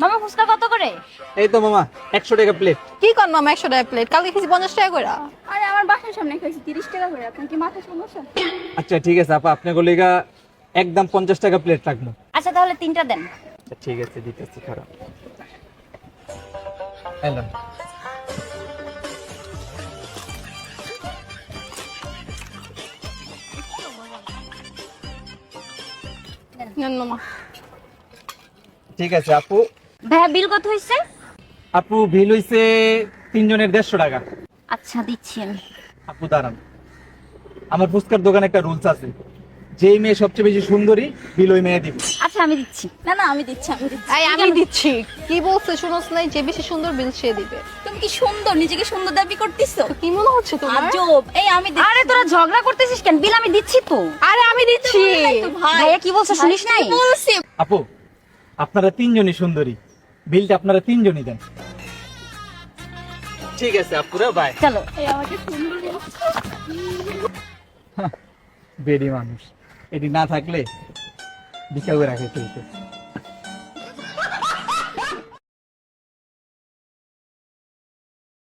মামা ফুচকা কত করে? এই তো মামা 100 টাকা প্লেট। কি কর মামা 100 টাকা প্লেট? কালকে খেয়েছি 50 টাকা করে। আরে আমার বাসার সামনে খাইছি 30 টাকা করে। আপনার কি মাথা সমস্যা? আচ্ছা ঠিক আছে আপা, আপনার গলিগা একদম 50 টাকা প্লেট রাখবো। আচ্ছা তাহলে 3টা দেন। আচ্ছা ঠিক আছে দিতেছি, খারাপ এলাম। নেন মামা। ঠিক আছে আপু। ভাইয়া বিল কত হয়েছে? আপু বিল হইছে 3 জনের 150 টাকা। আচ্ছা দিচ্ছি আমি। আপু দাঁড়ান, আমার ফুচকার দোকানে একটা রুলস আছে, যেই মেয়ে সবচেয়ে বেশি সুন্দরী বিল ওই মেয়ে দিব। আচ্ছা আমি দিচ্ছি। না না আমি দিচ্ছি। এই আমি দিচ্ছি। কি বলছে শুনোস নাই? যে বেশি সুন্দর বিল সে দিবে। তুমি কি সুন্দর, নিজেকে সুন্দর দাবি করতেছো? কি মনে হচ্ছে তোমার? আজব। এই আমি দিচ্ছি। আরে তোরা ঝগড়া করতেছিস কেন? বিল আমি দিচ্ছি তো। আরে আমি দিচ্ছি। তো ভাই ভাইয়া কি বলছে শুনিস নাই? কি বলছি? আপু আপনারা 3 জনই সুন্দরী, বিলটা আপনারা 3 জনই দেন। ঠিক আছে আপুরা, বাই। চলো। এই আমাকে সুন্দর বলছে। বেডি মানুষ, এটি না থাকলে বিকালে রাখে চলতে।